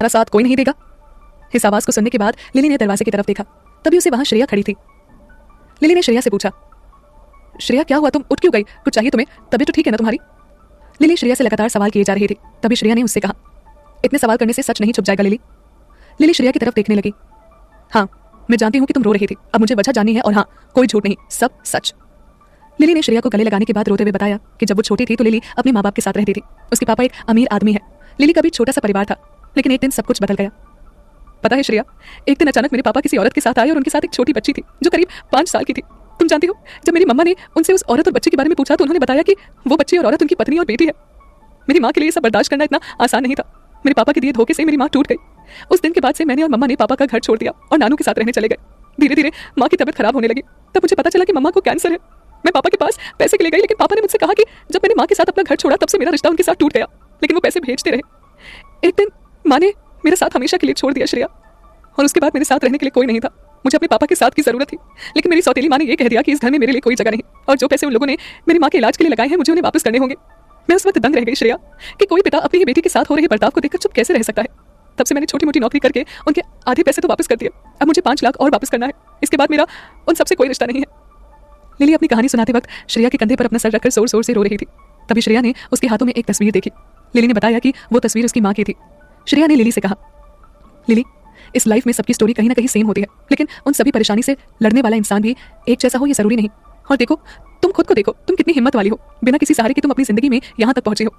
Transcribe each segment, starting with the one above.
तुम्हारा साथ कोई नहीं देगा। इस आवाज को सुनने के बाद लिली ने दरवाजे की तरफ देखा। तभी उसे वहां श्रेया खड़ी थी। लिली ने श्रेया से पूछा, श्रेया क्या हुआ, तुम उठ क्यों गई, कुछ चाहिए तुम्हें, तबीयत तो ठीक है ना तुम्हारी? लिली श्रेया से लगातार सवाल किए जा रही थी। तभी श्रेया ने उससे कहा, इतने सवाल करने से सच नहीं छुप जाएगा लिली। लिली श्रेया की तरफ देखने लगी। हाँ, मैं जानती हूँ कि तुम रो रही थी, अब मुझे वजह जाननी है, और हाँ, कोई झूठ नहीं, सब सच। लिली ने श्रेया को गले लगाने के बाद रोते हुए बताया कि जब वो छोटी थी तो लिली अपने माँ बाप के साथ रहती थी। उसके पापा एक अमीर आदमी है। लिली का भी छोटा सा परिवार था, लेकिन एक दिन सब कुछ बदल गया। पता है श्रेया, एक दिन अचानक मेरे पापा किसी औरत के साथ आए और उनके साथ एक छोटी बच्ची थी जो करीब 5 साल की थी। तुम जानती हो, जब मेरी मम्मा ने उनसे उस औरत और बच्चे के बारे में पूछा तो उन्होंने बताया कि वो बच्ची और औरत उनकी पत्नी और बेटी है। मेरी माँ के लिए सब बर्दाश्त करना इतना आसान नहीं था। मेरे पापा के दिए धोखे से मेरी माँ टूट गई। उस दिन के बाद से मैंने और मम्मा ने पापा का घर छोड़ दिया और नानू के साथ रहने चले गए। धीरे धीरे माँ की तबीयत खराब होने लगी। तब मुझे पता चला कि मम्मा को कैंसर है। मैं पापा के पास पैसे के लिए गई, लेकिन पापा ने मुझसे कहा कि जब मैंने माँ के साथ अपना घर छोड़ा तब से मेरा रिश्ता उनके साथ टूट गया, लेकिन वो पैसे भेजते रहे। एक दिन माँ ने मेरे साथ हमेशा के लिए छोड़ दिया श्रेया, और उसके बाद मेरे साथ रहने के लिए कोई नहीं था। मुझे अपने पापा के साथ की जरूरत थी, लेकिन मेरी सौतेली माँ ने यह कह दिया कि इस घर में मेरे लिए कोई जगह नहीं, और जो पैसे उन लोगों ने मेरी माँ के इलाज के लिए लगाए हैं मुझे उन्हें वापस करने होंगे। मैं उस वक्त दंग रह गई श्रेया कि कोई पिता अपनी ही बेटी के साथ हो रहे बर्ताव को देखकर चुप कैसे रह सकता है। तब से मैंने छोटी मोटी नौकरी करके उनके आधे पैसे तो वापस कर दिए। अब मुझे 5 लाख और वापस करना है। इसके बाद मेरा उन सबसे कोई रिश्ता नहीं है। लिली अपनी कहानी सुनाते वक्त श्रेया के कंधे पर अपना सर रखकर जोर जोर से रो रही थी। तभी श्रेया ने उसके हाथों में एक तस्वीर देखी। लिली ने बताया कि वो तस्वीर उसकी माँ की थी। श्रेया ने लिली से कहा, लिली, इस लाइफ में सबकी स्टोरी कहीं ना कहीं सेम होती है, लेकिन उन सभी परेशानी से लड़ने वाला इंसान भी एक जैसा हो ये जरूरी नहीं। और देखो, तुम खुद को देखो, तुम कितनी हिम्मत वाली हो। बिना किसी सहारे के तुम अपनी जिंदगी में यहाँ तक पहुंची हो।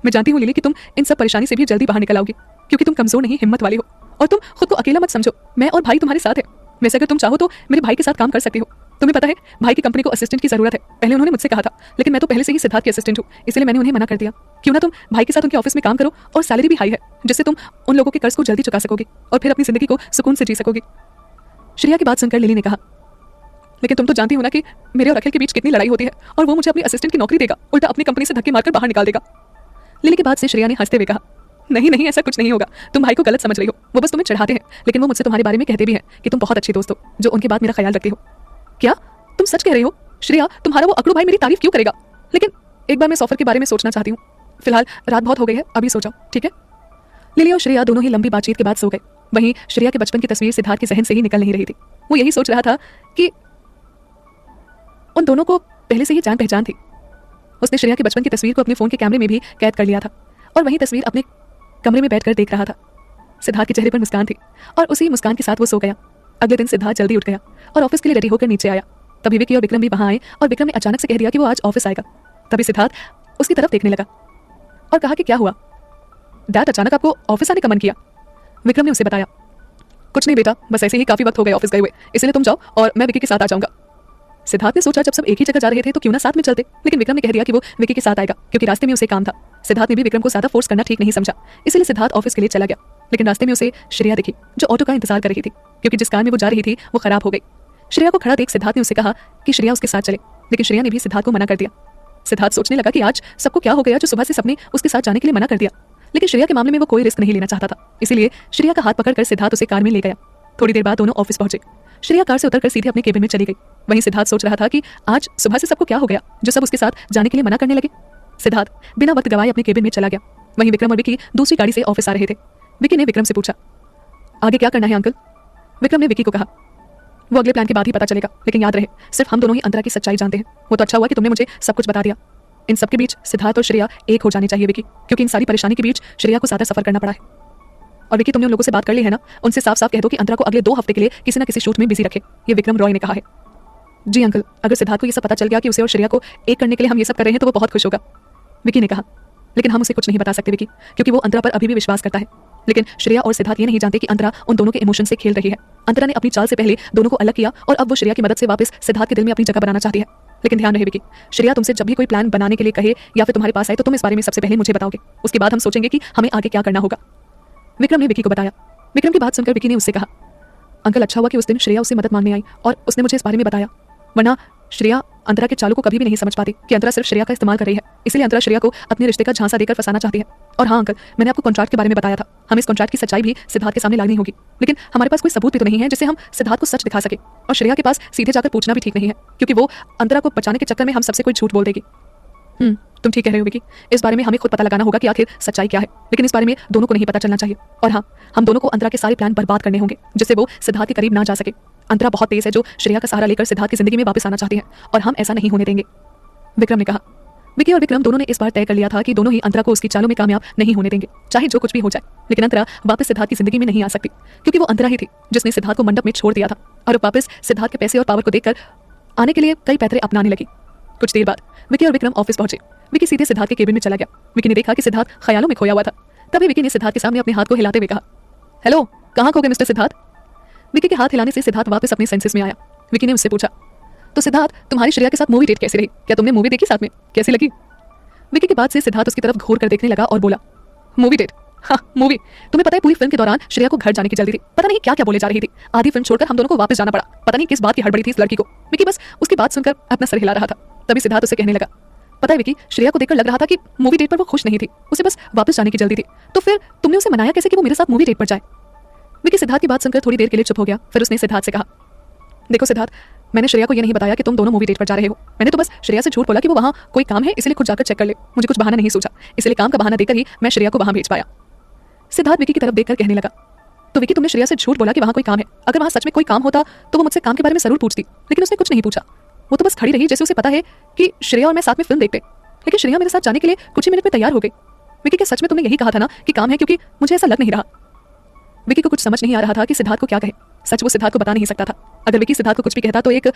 मैं जानती हूँ लिली कि तुम इन सब परेशानी से भी जल्दी बाहर निकल आओगी, क्योंकि तुम कमजोर नहीं, हिम्मत वाली हो। और तुम खुद को अकेला मत समझो, मैं और भाई तुम्हारे साथ है। वैसे अगर तुम चाहो तो मेरे भाई के साथ काम कर सकती हो। तुम्हें पता है, भाई की कंपनी को असिस्टेंट की जरूरत है। पहले उन्होंने मुझसे कहा था, लेकिन मैं तो पहले से ही सिद्धार्थ की असिस्टेंट हूँ, इसलिए मैंने उन्हें मना कर दिया। क्यों ना तुम भाई के साथ उनके ऑफिस में काम करो, और सैलरी भी हाई है, जिससे तुम उन लोगों के कर्ज को जल्दी चुका सकोगी और फिर अपनी जिंदगी को सुकून से जी सकोगी। श्रेया की बात सुनकर लिली ने कहा, लेकिन तुम तो जानती हो ना कि मेरे और अखिल के बीच कितनी लड़ाई होती है, और वो मुझे अपनी असिस्टेंट की नौकरी देगा, उल्टा अपनी कंपनी से धक्के मारकर बाहर निकाल देगा। लिली की बात से श्रेया ने हंसते हुए कहा, नहीं नहीं, ऐसा कुछ नहीं होगा, तुम भाई को गलत समझ रही हो। वो बस तुम्हें चढ़ाते हैं, लेकिन वो मुझसे तुम्हारे बारे में कहते भी हैं कि तुम बहुत अच्छी दोस्त हो, जो उनके बाद मेरा ख्याल रखती हो। क्या तुम सच कह रही हो? श्रेया, तुम्हारा वो अकड़ू भाई मेरी तारीफ क्यों करेगा? लेकिन एक बार मैं इस ऑफर के बारे में सोचना चाहती हूँ। फिलहाल रात बहुत हो गई है, अभी सो जाओ, ठीक है? लिली और श्रेया दोनों ही लंबी बातचीत के बाद सो गए। वहीं श्रेया के बचपन की तस्वीर सिद्धार्थ के जहन से ही निकल नहीं रही थी। वो यही सोच रहा था कि उन दोनों को पहले से ही जान पहचान थी। उसने श्रेया के बचपन की तस्वीर को अपने फोन के कैमरे में भी कैद कर लिया था, और वही तस्वीर अपने कमरे में बैठकर देख रहा था। सिद्धार्थ के चेहरे पर मुस्कान थी, और उसी मुस्कान के साथ वो सो गया। अगले दिन सिद्धार्थ जल्दी उठ गया और ऑफिस के लिए रेडी होकर नीचे आया। तभी विकी और विक्रम भी वहां आए, और विक्रम ने अचानक से कह दिया कि वो आज ऑफिस आएगा। तभी सिद्धार्थ उसकी तरफ देखने लगा और कहा कि क्या हुआ डैड, अचानक आपको ऑफिस आने का मन किया? विक्रम ने उसे बताया, कुछ नहीं बेटा, बस ऐसे ही काफी वक्त हो गया ऑफिस गए हुए, इसलिए तुम जाओ और मैं विकी के साथ आ जाऊंगा। सिद्धार्थ ने सोचा जब सब एक ही जगह जा रहे थे तो क्यों ना साथ में चलते, लेकिन विक्रम ने कह दिया कि वो विकी के साथ आएगा क्योंकि रास्ते में उसे काम था। सिद्धार्थ ने भी विक्रम को ज्यादा फोर्स करना ठीक नहीं समझा, इसलिए सिद्धार्थ ऑफिस के लिए चला गया। लेकिन रास्ते में उसे श्रेया दिखी, जो ऑटो का इंतजार कर रही थी, क्योंकि जिस कार में वो जा रही थी वो खराब हो गई। श्रेया को खड़ा देख सिद्धार्थ ने उससे कहा कि श्रेया उसके साथ चले, लेकिन श्रेया ने भी सिद्धार्थ को मना कर दिया। सिद्धार्थ सोचने लगा कि आज सबको क्या हो गया जो सुबह से सबने उसके साथ जाने के लिए मना कर दिया, लेकिन श्रेया के मामले में वो कोई रिस्क नहीं लेना चाहता था, इसीलिए श्रेया का हाथ पकड़कर सिद्धार्थ उसे कार में ले गया। थोड़ी देर बाद दोनों ऑफिस पहुंचे। श्रेया कार से उतरकर सीधे अपने केबिन में चली गई। वहीं सिद्धार्थ सोच रहा था कि आज सुबह से सबको क्या हो गया जो सब उसके साथ जाने के लिए मना करने लगे। सिद्धार्थ बिना वक्त गवाए अपने केबिन में चला गया। वहीं विक्रम और विकी दूसरी गाड़ी से ऑफिस आ रहे थे। विकी ने विक्रम से पूछा, आगे क्या करना है अंकल? विक्रम ने विकी को कहा, वो अगले प्लान के बाद ही पता चलेगा, लेकिन याद रहे सिर्फ हम दोनों ही अंतरा की सच्चाई जानते हैं। वो तो अच्छा हुआ कि तुमने मुझे सब कुछ बता दिया। इन सबके बीच सिद्धार्थ और श्रेया एक हो जाने चाहिए विकी, क्योंकि इन सारी परेशानी के बीच श्रेया को ज्यादा सफर करना पड़ा है। और विकी, तुमने उन लोगों से बात कर ली है ना? उनसे साफ साफ कह दो कि अंतरा को अगले 2 हफ्ते के लिए किसी न किसी शूट में बिजी रखे, ये विक्रम रॉय ने कहा है। जी अंकल, अगर सिद्धार्थ को ये सब पता चल गया कि उसे और श्रेया को एक करने के लिए हम ये सब कर रहे हैं तो वो बहुत खुश होगा, विकी ने कहा। लेकिन हम उसे कुछ नहीं बता सकते विकी, क्योंकि वो अंतरा पर अभी भी विश्वास करता है। लेकिन श्रेया और सिद्धार्थ ये नहीं जानते कि अंतरा उन दोनों के इमोशन से खेल रही है। अंतरा ने अपनी चाल से पहले दोनों को अलग किया और अब वो श्रेया की मदद से वापस सिद्धार्थ के दिल में अपनी जगह बनाना चाहती है। लेकिन ध्यान रहे विकी, श्रेया तुमसे जब भी कोई प्लान बनाने के लिए कहे या फिर तुम्हारे पास आए तो तुम इस बारे में सबसे पहले मुझे बताओगे, उसके बाद हम सोचेंगे कि हमें आगे क्या करना होगा, विक्रम ने विकी को बताया। विक्रम की बात सुनकर विकी ने उससे कहा, अंकल अच्छा हुआ कि उस दिन श्रेया उससे मदद मांगने आई और उसने मुझे इस बारे में बताया, वरना श्रेया अंतरा के चालों को कभी भी नहीं समझ पाती कि अंतरा सिर्फ श्रेया का इस्तेमाल कर रही है। इसलिए अंतरा श्रेया को अपने रिश्ते का झांसा देकर फंसाना चाहती है। और हाँ अंकल, मैंने आपको कॉन्ट्रैक्ट के बारे में बताया था, हमें इस कॉन्ट्रैक्ट की सच्चाई भी सिद्धार्थ के सामने लानी होगी, लेकिन हमारे पास कोई सबूत भी तो नहीं है जिससे हम सिद्धार्थ को सच दिखा सके। और श्रेया के पास सीधे जाकर पूछना भी ठीक नहीं है, क्योंकि वो अंतरा को बचाने के चक्कर में हम सबसे कोई झूठ बोल देगी। तुम ठीक कह रहे हो विकी, इस बारे में हमें खुद पता लगाना होगा कि आखिर सच्चाई क्या है, लेकिन इस बारे में दोनों को नहीं पता चलना चाहिए। और हाँ, हम दोनों को अंतरा के सारे प्लान बर्बाद करने होंगे जिससे वो सिद्धार्थ के करीब ना जा सके। अंतरा बहुत तेज है जो श्रेया का सहारा लेकर सिद्धार्थ की जिंदगी में वापस आना चाहती है और हम ऐसा नहीं होने देंगे, विक्रम ने कहा। विकी और विक्रम दोनों ने इस बार तय कर लिया था कि दोनों ही अंतरा को उसकी चालों में कामयाब नहीं होने देंगे, चाहे जो कुछ भी हो जाए। लेकिन अंतरा वापस सिद्धार्थ की जिंदगी में नहीं आ सकती, क्योंकि वो अंतरा ही थी जिसने सिद्धार्थ को मंडप में छोड़ दिया था और वापस सिद्धार्थ के पैसे और पावर को देखकर आने के लिए कई पैतरे अपनाने लगी। कुछ देर बाद विकी और विक्रम ऑफिस पहुंचे। विकी सीधे सिद्धार्थ के केबिन में चला गया। विकी ने देखा कि सिद्धार्थ ख्यालों में खोया हुआ था। तभी विकी ने सिद्धार्थ के सामने अपने हाथ को हिलाते हुए कहा, हेलो, कहाँ खो गए मिस्टर सिद्धार्थ? विकी के हाथ हिलाने से सिद्धार्थ वापस अपने सेंसेस में आया। विकी ने उससे पूछा, तो सिद्धार्थ, तुम्हारी श्रेया के साथ मूवी डेट कैसी रही? क्या तुमने मूवी देखी साथ में? कैसी लगी? विकी की बात से सिद्धार्थ उसकी तरफ घूर कर देखने लगा और बोला, मूवी डेट? हाँ, मूवी। तुम्हें पता है पूरी फिल्म के दौरान श्रेया को घर जाने की जल्दी थी, पता नहीं क्या क्या बोले जा रही थी। आधी फिल्म छोड़कर हम दोनों को वापस जाना पड़ा, पता नहीं किस बात की हड़बड़ी थी इस लड़की को। विकी बस उसकी बात सुनकर अपना सर हिला रहा था। तभी सिद्धार्थ उसे कहने लगा, पता है विकी, श्रेया को देखकर लग रहा था कि मूवी डेट पर वो खुश नहीं थी, उसे बस वापस जाने की जल्दी थी। तो फिर तुमने उसे मनाया कैसे कि वो मेरे साथ मूवी डेट पर जाए? विकी सिद्धार्थ की बात सुनकर थोड़ी देर के लिए चुप हो गया। फिर उसने सिद्धार्थ से कहा, देखो सिद्धार्थ, मैंने श्रेया को यह नहीं बताया कि तुम दोनों मूवी डेट पर जा रहे हो। मैंने तो बस श्रेया से झूठ बोला कि वो वहाँ कोई काम है, इसलिए खुद जाकर चेक कर ले। मुझे कुछ बहाना नहीं सूझा, इसलिए काम का बहाना देकर ही मैं श्रेया को वहाँ भेज पाया। सिद्धार्थ विकी की तरफ देखकर कहने लगा, तो विकी, तुमने श्रेया से झूठ बोला कि वहाँ कोई काम है। अगर वहाँ सच में कोई काम होता तो वो मुझसे काम के बारे में जरूर पूछती, लेकिन उसने कुछ नहीं पूछा। वो तो बस खड़ी रही जैसे उसे पता है कि श्रेया और मैं साथ में फिल्म देखते। लेकिन श्रेया मेरे साथ जाने के लिए कुछ ही मिनट में तैयार हो गई। विकी, क्या सच में तुमने यही कहा था ना कि काम है? क्योंकि मुझे ऐसा लग नहीं रहा। विकी को कुछ समझ नहीं आ रहा था कि सिद्धार्थ को क्या कहे। सच वो सिद्धार्थ को बता नहीं सकता था। अगर विकी सिद्धार्थ को कुछ भी कहता तो एक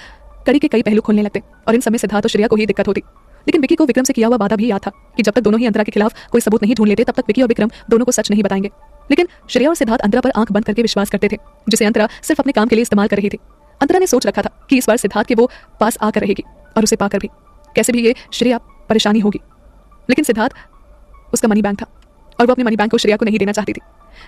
कड़ी के कई पहलू खोलने लगते और इन समय सिद्धार्थ और श्रेया को ही दिक्कत होती। लेकिन विकी को विक्रम से किया हुआ वादा भी याद था कि जब तक दोनों ही अंतरा के खिलाफ कोई सबूत नहीं ढूंढ लेते तब तक विकी और विक्रम दोनों को सच नहीं बताएंगे। लेकिन श्रेया और सिद्धार्थ अंतरा पर आंख बंद करके विश्वास करते थे, जिसे अंतरा सिर्फ अपने काम के लिए इस्तेमाल कर रही थी। अंतरा ने सोच रखा था कि इस बार सिद्धार्थ के वो पास आकर रहेगी और उसे पाकर भी कैसे भी ये श्रेया परेशानी होगी। लेकिन सिद्धार्थ उसका मनी बैंक था और वो अपने मनी बैंक को श्रेया को नहीं देना चाहती थी।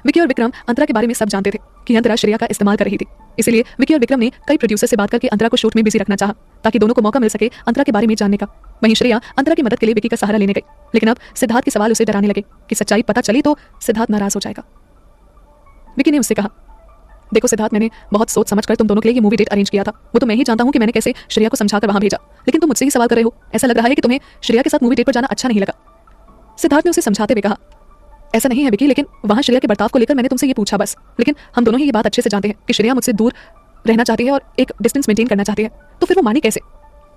विकी और विक्रम अंतरा के बारे में सब जानते थे कि अंतरा श्रेया का इस्तेमाल कर रही थी। इसलिए विकी और विक्रम ने कई प्रोड्यूसर से बात करके अंतरा को शूट में बिजी रखना चाहा, ताकि दोनों को मौका मिल सके अंतरा के बारे में जानने का। वहीं श्रेया अंतरा की मदद के लिए विकी का सहारा लेने गई। लेकिन अब सिद्धार्थ के सवाल उसे डराने लगे कि सच्चाई पता चली तो सिद्धार्थ नाराज हो जाएगा। विकी ने उससे कहा, देखो सिद्धार्थ, मैंने बहुत सोच समझ कर तुम दोनों के लिए ये मूवी डेट अरेंज किया था। वो तो मैं ही जानता हूँ कि मैंने कैसे श्रेया को समझाकर वहां भेजा, लेकिन तुम मुझसे ही सवाल कर रहे हो। ऐसा लग रहा है कि तुम्हें श्रेया के साथ मूवी डेट पर जाना अच्छा नहीं लगा। सिद्धार्थ ने उसे समझाते हुए कहा, ऐसा नहीं है विकी, लेकिन वहां श्रेया के बर्ताव को लेकर मैंने तुमसे ये पूछा बस। लेकिन हम दोनों ही ये बात अच्छे से जानते हैं कि श्रेया मुझसे दूर रहना चाहती है और एक डिस्टेंस मेंटेन करना चाहती है, तो फिर वो मानी कैसे?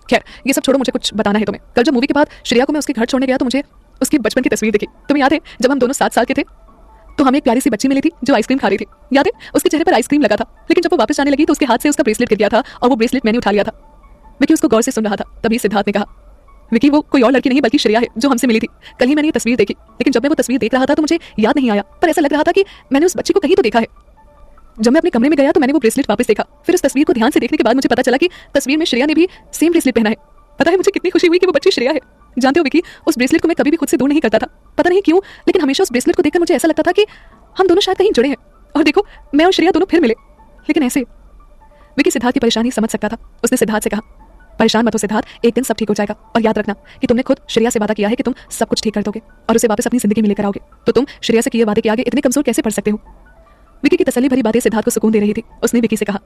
खैर, ये सब छोड़ो, मुझे कुछ बताना है तुम्हें। कल जब मूवी के बाद श्रेया को मैं उसके घर छोड़ने गया तो मुझे उसकी बचपन की तस्वीर दिखी। तुम्हें याद है जब हम दोनों 7 साल के थे तो हमें एक प्यारी सी बच्ची मिली थी जो आइसक्रीम खा रही थी, याद है? उसके चेहरे पर आइसक्रीम लगा था, लेकिन जब वो वापस जाने लगी तो उसके हाथ से उसका ब्रेसलेट गिर गया था और वो ब्रेसलेट मैंने उठा लिया था। विकी उसको गौर से सुन रहा था। तभी सिद्धार्थ ने कहा, विकी, वो कोई और लड़की नहीं बल्कि श्रेया है जो हमसे मिली थी। कल ही मैंने ये तस्वीर देखी, लेकिन जब मैं वो तस्वीर देख रहा था तो मुझे याद नहीं आया, पर ऐसा लग रहा था कि मैंने उस बच्ची को कहीं तो देखा है। जब मैं अपने कमरे में गया तो मैंने वो ब्रेसलेट वापस देखा। फिर उस तस्वीर को ध्यान से देखने के बाद मुझे पता चला कि तस्वीर में श्रेया ने भी सेम ब्रेसलेट पहना है। पता है मुझे कितनी खुशी हुई कि वो बच्ची श्रेया है। जानते हो विकी, उस ब्रेसलेट को मैं कभी भी खुद से दूर नहीं करता था, पता नहीं क्यों, लेकिन हमेशा उस ब्रेसलेट को देखकर मुझे ऐसा लगता था कि हम दोनों शायद कहीं जुड़े हैं। और देखो, मैं और श्रेया दोनों फिर मिले, लेकिन ऐसे। विकी सिद्धार्थ की परेशानी समझ सकता था। उसने सिद्धार्थ से कहा, परेशान मत हो सिद्धार्थ, एक दिन सब ठीक हो जाएगा। और याद रखना कि तुमने खुद श्रेया से वादा किया है कि तुम सब कुछ ठीक कर दोगे और उसे वापस अपनी जिंदगी में लेकर आओगे। तो तुम श्रेया से किए वादे के आगे इतने कमजोर कैसे पड़ सकते हो? विकी की तसल्ली भरी बातें सिद्धार्थ को सुकून दे रही थी। उसने विकी से कहा,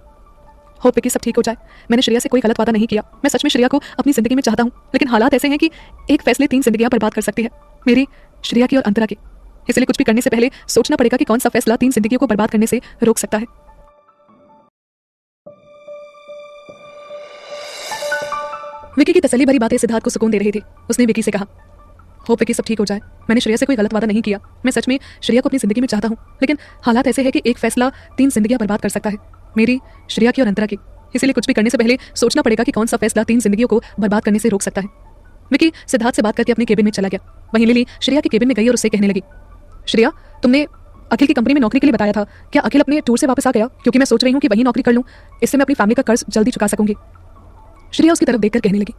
होप विकी सब ठीक हो जाए। मैंने श्रेया से कोई गलत वादा नहीं किया। मैं सच में श्रेया को अपनी जिंदगी में चाहता हूँ, लेकिन हालात ऐसे हैं कि एक फैसले 3 जिंदगियां बर्बाद कर सकती है, मेरी, श्रेया की और अंतरा की। इसलिए कुछ भी करने से पहले सोचना पड़ेगा कि कौन सा फैसला 3 जिंदगियों को बर्बाद करने से रोक सकता है। विकी की तसल्ली भरी बातें सिद्धार्थ को सुकून दे रही थी। उसने विकी से कहा, होप विकी सब ठीक हो जाए। मैंने श्रेया से कोई गलत वादा नहीं किया। मैं सच में श्रेया को अपनी जिंदगी में चाहता हूँ, लेकिन हालात ऐसे हैं कि एक फैसला 3 जिंदगियां बर्बाद कर सकता है, मेरी, श्रेया की और अंतरा की। इसलिए कुछ भी करने से पहले सोचना पड़ेगा कि कौन सा फैसला 3 जिंदगियों को बर्बाद करने से रोक सकता है। विकी सिद्धार्थ से बात करके अपने केबिन में चला गया। वहीं लिली श्रेया के केबिन में गई और उससे कहने लगी, श्रेया, तुमने अखिल की कंपनी में नौकरी के लिए बताया था, क्या अखिल अपने टूर से वापस आ गया? क्योंकि मैं सोच रही हूँ कि वहीं नौकरी कर लूँ, इससे मैं अपनी फैमिली का कर्ज जल्दी चुका सकूंगी। श्रेया उसकी तरफ देखकर कहने लगी,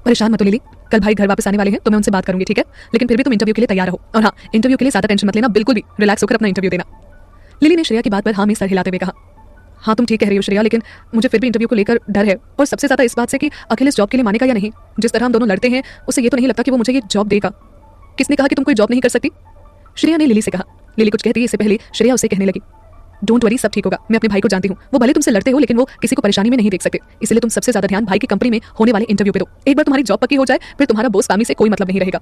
परेशान मत हो लिली, कल भाई घर वापस आने वाले हैं तो मैं उनसे बात करूंगी, ठीक है? लेकिन फिर भी तुम इंटरव्यू के लिए तैयार रहो। और हाँ, इंटरव्यू के लिए ज्यादा टेंशन मत लेना, बिल्कुल भी रिलैक्स होकर अपना इंटरव्यू देना। लिली ने श्रेया की बात पर हाँ में सर हिलाते हुए कहा, हाँ तुम ठीक कह रही हो श्रेया, लेकिन मुझे फिर भी इंटरव्यू को लेकर डर है, और सबसे ज्यादा इस बात से कि अखिल इस जॉब के लिए मानेगा या नहीं। जिस तरह हम दोनों लड़ते हैं उसे ये तो नहीं लगता कि वो मुझे ये जॉब देगा। किसने कहा कि तुम कोई जॉब नहीं कर सकती? श्रेया ने लिली से कहा। लिली कुछ कहती इससे पहले श्रेया उसे कहने लगी, डोंट वरी, सब ठीक होगा। मैं अपने भाई को जानती हूँ, वो भले तुमसे लड़ते हो लेकिन वो किसी को परेशानी में नहीं देख सकते। इसलिए तुम सबसे ज्यादा ध्यान भाई की कंपनी में होने वाले इंटरव्यू पे दो। एक बार तुम्हारी जॉब पक्की हो जाए फिर तुम्हारा बॉस फैमिली से कोई मतलब नहीं रहेगा।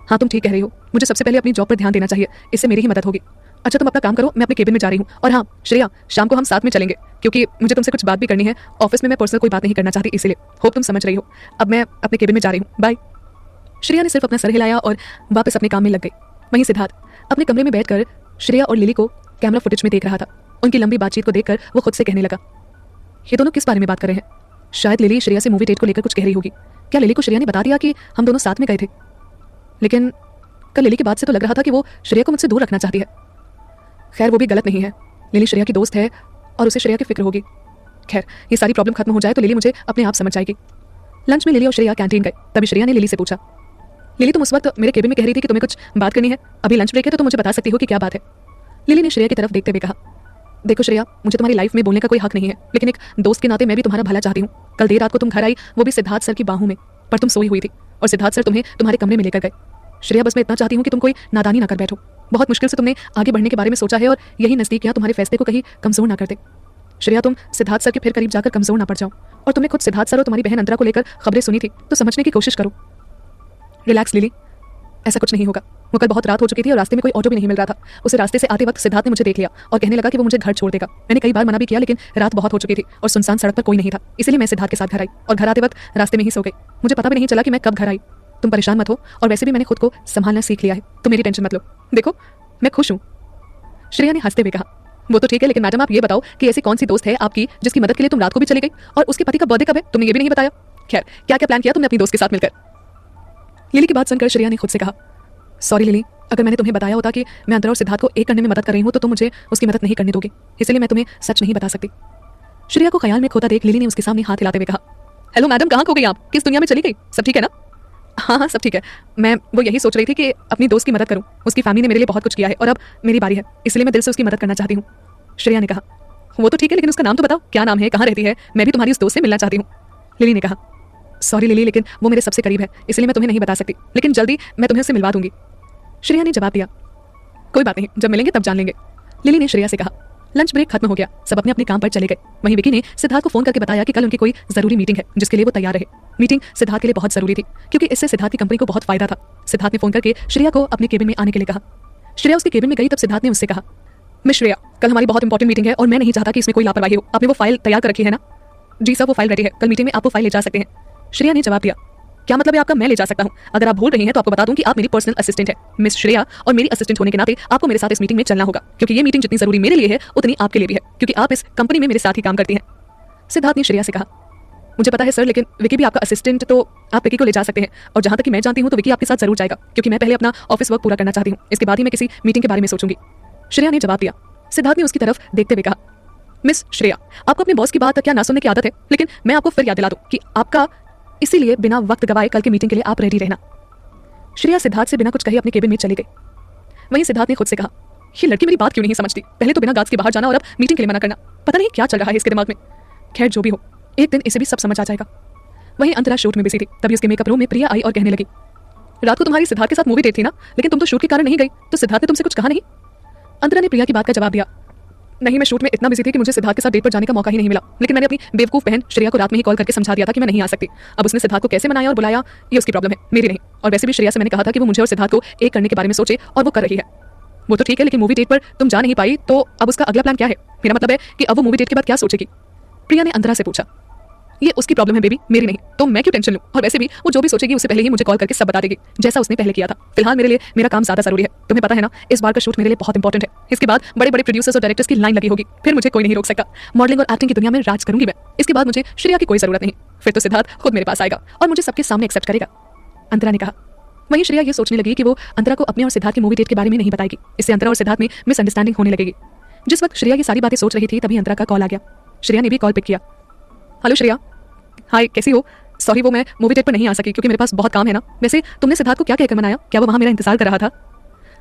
हाँ तुम ठीक कह रही हो, मुझे सबसे पहले अपनी जॉब पर ध्यान देना चाहिए, इससे मेरी ही मदद होगी। अच्छा तुम अपना काम करो, मैं अपने केबिन में जा रही हूँ। और हाँ श्रेया, शाम को हम साथ में चलेंगे क्योंकि मुझे तुमसे कुछ बात भी करनी है। ऑफिस में मैं पर्सनल कोई बात नहीं करना चाहती, इसीलिए होप तुम समझ रही हो। अब मैं अपने केबिन में जा रही हूँ, बाय। श्रेया ने सिर्फ अपना सर हिलाया और वापस अपने काम में लग गई। वहीं सिद्धार्थ अपने कमरे में बैठकर श्रेया और लिली को कैमरा फुटेज में देख रहा था। उनकी लंबी बातचीत को देखकर वो खुद से कहने लगा, ये दोनों किस बारे में बात कर रहे हैं? शायद लिली श्रेया से मूवी डेट को लेकर कुछ कह रही होगी। क्या लिली को श्रेया ने बता दिया कि हम दोनों साथ में गए थे? लेकिन कल लिली की बात से तो लग रहा था कि वो श्रेया को मुझसे दूर रखना चाहती है। खैर वो भी गलत नहीं है, लिली श्रेया की दोस्त है और उसे श्रेया की फिक्र होगी। खैर ये सारी प्रॉब्लम खत्म हो जाए तो लिली मुझे अपने आप समझ जाएगी। लंच में लिली और श्रेया कैंटीन गए। तभी श्रेया ने लिली से पूछा, लिली तुम उस वक्त मेरे केबिन में कह रही थी कि तुम्हें कुछ बात करनी है, अभी लंच ब्रेक है तो तुम मुझे बता सकती हो कि क्या बात है? लिली ने श्रेया की तरफ देखते हुए कहा, देखो श्रेया, मुझे तुम्हारी लाइफ में बोलने का कोई हक नहीं है, लेकिन एक दोस्त के नाते मैं भी तुम्हारा भला चाहती हूँ। कल देर रात को तुम घर आई, वो भी सिद्धार्थ सर की बाहों में, पर तुम सोई हुई थी और सिद्धार्थ सर तुम्हें तुम्हारे कमरे में लेकर गए। श्रेया बस मैं इतना चाहती हूँ कि तुम कोई नादानी ना कर बैठो। बहुत मुश्किल से तुमने आगे बढ़ने के बारे में सोचा है और यही नजदीकियां तुम्हारे फैसले को कहीं कमजोर ना कर दे। श्रेया तुम सिद्धार्थ सर के फिर करीब जाकर कमजोर ना पड़ जाओ। और तुमने खुद सिद्धार्थ सर और तुम्हारी बहन अंतरा को लेकर खबरें सुनी थी तो समझने की कोशिश करो। रिलैक्स लिली, ऐसा कुछ नहीं होगा। वो कल बहुत रात हो चुकी थी और रास्ते में कोई ऑटो भी नहीं मिल रहा था। उसे रास्ते से आते वक्त सिद्धार्थ ने मुझे देख लिया और कहने लगा कि वो मुझे घर छोड़ देगा। मैंने कई बार मना भी किया लेकिन रात बहुत हो चुकी थी और सुनसान सड़क पर कोई नहीं था, इसलिए मैं सिद्धार्थ के साथ घर आई और घर आते वक्त रास्ते में ही सो गई। मुझे पता भी नहीं चला कि मैं कब घर आई। तुम परेशान मत हो, और वैसे भी मैंने खुद को संभालना सीख लिया है, तो मेरी टेंशन मत लो। देखो मैं खुश हूँ। श्रेया ने हंसते हुए कहा, वो तो ठीक है, लेकिन मैडम आप ये बताओ कि ऐसी कौन सी दोस्त है आपकी जिसकी मदद के लिए तुम रात को भी चली गई, और उसके पति का बर्थडे कब है तुमने ये भी नहीं बताया। खैर क्या क्या प्लान किया तुमने अपनी दोस्त के साथ मिलकर? लिली की बात सुनकर श्रेया ने खुद से कहा, सॉरी लिली, अगर मैंने तुम्हें बताया होता कि मैं अंतरा और सिद्धार्थ को एक करने में मदद कर रही हूँ तो तुम मुझे उसकी मदद नहीं करने दोगे, इसलिए मैं तुम्हें सच नहीं बता सकती। श्रेया को ख्याल में खोता देख लिली ने उसके सामने हाथ हिलाते हुए कहा, हेलो मैडम, कहाँ खो गई आप? किस दुनिया में चली गई? सब ठीक है ना? हाँ हाँ सब ठीक है। मैं वो यही सोच रही थी कि अपनी दोस्त की मदद करूं। उसकी फैमिली ने मेरे लिए बहुत कुछ किया है और अब मेरी बारी है, इसलिए मैं दिल से उसकी मदद करना चाहती हूँ। श्रेया ने कहा, वो तो ठीक है, लेकिन उसका नाम तो बताओ, क्या नाम है, कहाँ रहती है? मैं भी तुम्हारी उस दोस्त से मिलना चाहती हूँ। लिली ने कहा, सॉरी लिली, लेकिन वो मेरे सबसे करीब है, इसलिए मैं तुम्हें नहीं बता सकती, लेकिन जल्दी मैं तुम्हें उससे मिलवा दूंगी। श्रेया ने जवाब दिया, कोई बात नहीं, जब मिलेंगे तब जान लेंगे। लिली ने श्रेया से कहा। लंच ब्रेक खत्म हो गया, सब अपने अपने काम पर चले गए। वहीं विकी ने सिद्धार्थ को फोन करके बताया कि कल उनकी कोई जरूरी मीटिंग है जिसके लिए वो तैयार रहे। मीटिंग सिद्धार्थ के लिए बहुत जरूरी थी क्योंकि इससे सिद्धार्थ की कंपनी को बहुत फायदा था। सिद्धार्थ ने फोन करके श्रेया को अपने केबिन में आने के लिए कहा। श्रेया उसके केबिन में गई तब सिद्धार्थ ने उससे कहा, मिस श्रेया, कल हमारी बहुत इंपॉर्टेंट मीटिंग है और मैं नहीं चाहता कि इसमें कोई लापरवाही हो। आपने वो फाइल तैयार कर रखी है ना? जी सर, वो फाइल रेडी है, कल मीटिंग में आप वो फाइल ले जा सकते हैं। श्रेया ने जवाब दिया, क्या मतलब है आपका? मैं ले जा सकता हूं? अगर आप भूल रही हैं तो आपको बता दूं कि आप मेरी पर्सनल असिस्टेंट है मिस श्रेया, और मेरी असिस्टेंट होने के नाते आपको मेरे साथ इस मीटिंग में चलना होगा, क्योंकि ये मीटिंग जितनी जरूरी मेरे लिए है उतनी आपके लिए भी है, क्योंकि आप इस कंपनी में मेरे साथ ही काम करती हैं। सिद्धार्थ ने श्रेया से कहा, मुझे पता है सर, लेकिन विकी भी आपका असिस्टेंट, तो आप विकी को ले जा सकते हैं। और जहां तक कि मैं जानती हूं तो विकी आपके साथ जरूर जाएगा, क्योंकि मैं पहले अपना ऑफिस वर्क पूरा करना चाहती हूं, इसके बाद ही मैं किसी मीटिंग के बारे में सोचूंगी। श्रेया ने जवाब दिया। सिद्धार्थ ने उसकी तरफ देखते हुए कहा, मिस श्रेया, आपको अपने बॉस की बात क्या ना सुनने की आदत है, लेकिन मैं आपको फिर याद दिला दूं कि आपका, इसीलिए बिना वक्त गवाए कल के मीटिंग के लिए आप रेडी रहना। श्रेया सिद्धार्थ से बिना कुछ कहे अपने केबिन में चली गई। वहीं सिद्धार्थ ने खुद से कहा, ये लड़की मेरी बात क्यों नहीं समझती? पहले तो बिना गार्ड्स के बाहर जाना और अब मीटिंग के लिए मना करना, पता नहीं क्या चल रहा है इसके दिमाग में। खैर जो भी हो, एक दिन इसे भी सब समझ आ जाएगा। वहीं अंतरा शूट में बिजी थी, तभी उसके मेकअप रूम में प्रिया आई और कहने लगी, रात को तुम्हारी सिद्धार्थ के साथ मूवी डेट थी ना, लेकिन तुम तो शूट के कारण नहीं गई, तो सिद्धार्थ ने तुमसे कुछ कहा नहीं? अंतरा ने प्रिया की बात का जवाब दिया, नहीं, मैं शूट में इतना बिजी थी कि मुझे सिद्धार्थ के साथ डेट पर जाने का मौका ही नहीं मिला, लेकिन मैंने अपनी बेवकूफ बहन श्रेया को रात में ही कॉल करके समझा दिया था कि मैं नहीं आ सकती। अब उसने सिद्धार्थ को कैसे मनाया और बुलाया ये उसकी प्रॉब्लम है, मेरी नहीं। और वैसे भी श्रेया से मैंने कहा था कि वो मुझे और सिद्धार्थ को एक करने के बारे में सोचे, और वो कर रही है। वो तो ठीक है, लेकिन मूवी डेट पर तुम जा नहीं पाई, तो अब उसका अगला प्लान क्या है? मेरा मतलब है कि अब वो मूवी डेट के बाद क्या सोचेगी? प्रिया ने अंतरा से पूछा। ये उसकी प्रॉब्लम है बेबी, मेरी नहीं, तो मैं क्यों टेंशन लूं? और वैसे भी वो जो भी सोचेगी उससे पहले ही मुझे कॉल करके सब बता देगी, जैसा उसने पहले किया था। फिलहाल मेरे लिए मेरा काम ज्यादा जरूरी है, तुम्हें पता है ना, इस बार का शूट मेरे लिए बहुत इंपॉर्टेंट है। इसके बाद बड़े बड़े प्रोड्यूसर्स और डायरेक्टर्स की लाइन लगी होगी, फिर मुझे कोई नहीं रोक सकता। मॉडलिंग और एक्टिंग की दुनिया में राज करूंगी मैं। इसके बाद मुझे श्रेया की कोई जरूरत नहीं, फिर तो सिद्धार्थ खुद मेरे पास आएगा और मुझे सबके सामने एक्सेप्ट करेगा, अंतरा ने कहा। वहीं श्रेया ये सोचने लगी कि वो अंतरा को अपने और सिद्धार्थ की मूवी डेट के बारे में नहीं बताएगी, इससे अंतरा और सिद्धार्थ में मिसअंडरस्टैंडिंग होने लगेगी। जिस वक्त श्रेया ये सारी बातें सोच रही थी तभी अंतरा का कॉल आ गया। श्रेया ने भी कॉल पिक किया। हेलो श्रेया, हाय, कैसी हो? सॉरी, वो मैं मूवी डेट पर नहीं आ सकी क्योंकि मेरे पास बहुत काम है ना। वैसे तुमने सिद्धार्थ को क्या कहकर मनाया? क्या वो वहां मेरा इंतजार कर रहा था?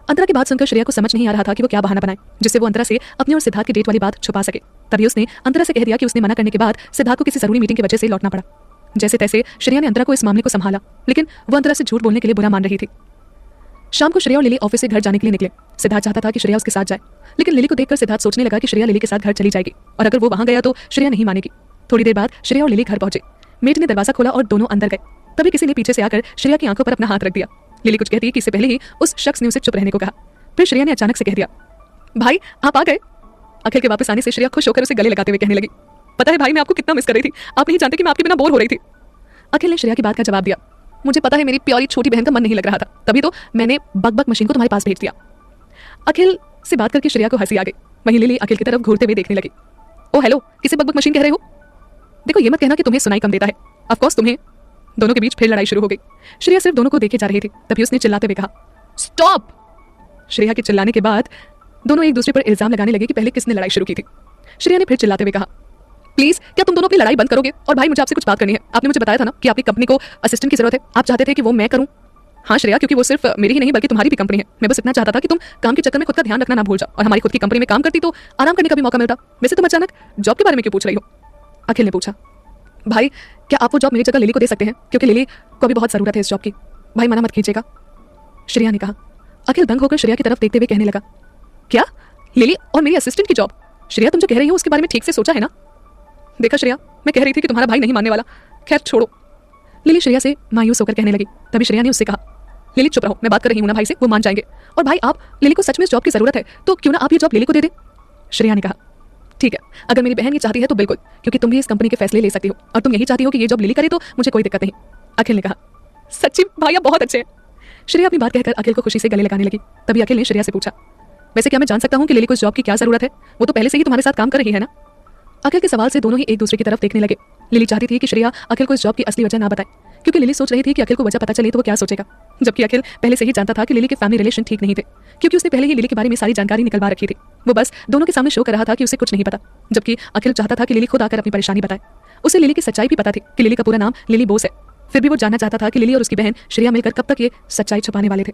अंतरा की बात सुनकर श्रेया को समझ नहीं आ रहा था कि वो क्या बहाना बनाए जिससे वो अंतरा से अपने और सिद्धार्थ की डेट वाली बात छुपा सके। तभी उसने अंतरा से कह दिया कि उसने मना करने के बाद सिद्धार्थ को किसी जरूरी मीटिंग की वजह से लौटना पड़ा। जैसे तैसे श्रेया ने अंतरा को इस मामले को संभाला, लेकिन वो अंतरा से झूठ बोलने के लिए बुरा मान रही थी। शाम को श्रेया और लिली ऑफिस से घर जाने के लिए निकले। सिद्धार्थ चाहता था कि श्रेया उसके साथ जाए, लेकिन लिली को देखकर सिद्धार्थ सोचने लगा कि श्रेया लिली के साथ घर चली जाएगी और अगर वो वहां गया तो श्रेया नहीं मानेगी। थोड़ी देर बाद श्रेया और लिली घर पहुंचे। मेट ने दरवाजा खोला और दोनों अंदर गए। तभी किसी ने पीछे से आकर श्रेया की आंखों पर अपना हाथ रख दिया। लिली कुछ कहती कि इससे पहले ही उस शख्स ने उसे चुप रहने को कहा। फिर श्रेया ने अचानक से कह दिया, भाई आप आ गए। अखिल के वापस आने से श्रेया खुश होकर उसे गले लगाते हुए कहने लगी, पता है भाई मैं आपको कितना मिस कर रही थी, आप नहीं जानते कि मैं आपके बिना बोर हो रही थी। अखिल ने श्रेया की बात का जवाब दिया, मुझे पता है मेरी प्यारी छोटी बहन का मन नहीं लग रहा था, तभी तो मैंने बक मशीन को तुम्हारे पास भेज दिया। अखिल से बात करके श्रेया को हंसी आ गई। वहीं लिली अखिल की तरफ घूरते हुए देखने लगी। ओ हेलो, किसे बक मशीन कह रहे हो? देखो ये मत कहना कि तुम्हें सुनाई कम देता है। ऑफ कोर्स तुम्हें। दोनों के बीच फिर लड़ाई शुरू हो गई। श्रेया सिर्फ दोनों को देखे जा रही थी। तभी उसने चिल्लाते हुए कहा, स्टॉप। श्रेया के चिल्लाने के बाद दोनों एक दूसरे पर इल्जाम लगाने लगे कि पहले किसने लड़ाई शुरू की थी। श्रेया ने फिर चिल्लाते हुए कहा, प्लीज क्या तुम दोनों अपनी लड़ाई बंद करोगे? और भाई मुझे आपसे कुछ बात करनी है। आपने मुझे बताया था ना कि आपकी कंपनी को असिस्टेंट की जरूरत है, आप चाहते थे कि वो मैं करूं। हाँ श्रेया, क्योंकि वो सिर्फ मेरी ही नहीं बल्कि तुम्हारी भी कंपनी है। मैं बस इतना चाहता था कि तुम काम के चक्कर में खुद का ध्यान रखना ना भूल जाओ और हमारी खुद की कंपनी में काम करती तो आराम करने का भी मौका मिलता। वैसे तुम अचानक जॉब के बारे में क्यों पूछ रही हो? अखिल ने पूछा। भाई क्या आप वो जॉब मेरी जगह लिली को दे सकते हैं, क्योंकि लिली को भी बहुत जरूरत है इस जॉब की। भाई मना मत कीजिएगा, श्रेया ने कहा। अखिल दंग होकर श्रेया की तरफ देखते हुए कहने लगा, क्या लिली और मेरी असिस्टेंट की जॉब? श्रेया तुम जो कह रही हो उसके बारे में ठीक से सोचा है ना? देखा श्रेया, मैं कह रही थी कि तुम्हारा भाई नहीं मानने वाला। खैर छोड़ो। लिली श्रेया से मायूस होकर कहने लगी। तभी श्रेया ने उससे कहा, लिली चुप रहो, मैं बात कर रही हूं ना भाई से, वो मान जाएंगे। और भाई आप लिली को सच में इस जॉब की जरूरत है तो क्यों ना आप ये जॉब लिली को दे दें। श्रेया ने कहा, ठीक है, अगर मेरी बहन ये चाहती है तो बिल्कुल, क्योंकि तुम भी इस कंपनी के फैसले ले सकती हो और तुम यही चाहती हो कि ये जॉब लिली करे तो मुझे कोई दिक्कत नहीं। अखिल ने कहा, सच्ची भाई आप बहुत अच्छे हैं। श्रेया अपनी बात कहकर अखिल को खुशी से गले लगाने लगी। तभी अखिल ने श्रेया से पूछा, वैसे क्या मैं जान सकता हूं कि लिली को इस जॉब की क्या जरूरत है? वो तो पहले से ही तुम्हारे साथ काम कर रही है ना? अखिल के सवाल से दोनों ही एक दूसरे की तरफ देखने लगे। लिली चाहती थी कि श्रेया अखिल को इस जॉब की असली वजह ना बताए, क्योंकि लिली सोच रही थी कि अखिल को वजह पता चले तो वो क्या सोचेगा, जबकि अखिल पहले से ही जानता था कि लिली के फैमिली रिलेशन ठीक नहीं थे, क्योंकि उसने पहले ही लिली के बारे में सारी जानकारी निकलवा रखी थी। वो बस दोनों के सामने शो कर रहा था कि उसे कुछ नहीं पता, जबकि अखिल चाहता था कि लिली खुद आकर अपनी परेशानी बताए। उसे लिली की सच्चाई भी पता थी कि लिली का पूरा नाम लिली बोस है, फिर भी वो जानना चाहता था कि लिली और उसकी बहन श्रेया मिलकर कब तक ये सच्चाई छुपाने वाले थे।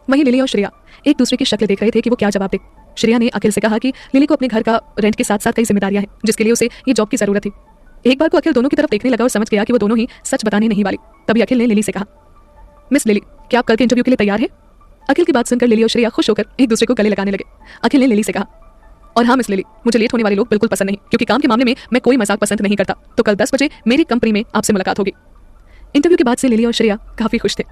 वहीं लिली और श्रेया एक दूसरे की शक्ल देख रहे थे कि वो क्या जवाब दे। श्रेया ने अखिल से कहा कि लिली को अपने घर का रेंट के साथ साथ कई जिम्मेदारियां हैं जिसके लिए उसे ये जॉब की जरूरत थी। एक बार को अखिल दोनों की तरफ देखने लगा और समझ गया कि वो दोनों ही सच बताने नहीं वाली। तभी अखिल ने लिली से कहा, मिस लिली, क्या आप कल के इंटरव्यू के लिए तैयार है? अखिल की बात सुनकर लिली और श्रेया खुश होकर एक दूसरे को गले लगाने लगे। अखिल ने लिली से कहा, और हाँ मिस लिली, मुझे लेट होने वाले लोग बिल्कुल पसंद नहीं, क्योंकि काम के मामले में मैं कोई मजाक पसंद नहीं करता। तो कल 10 बजे मेरी कंपनी में आपसे मुलाकात होगी। इंटरव्यू के बाद से लिली और श्रेया काफी खुश थे।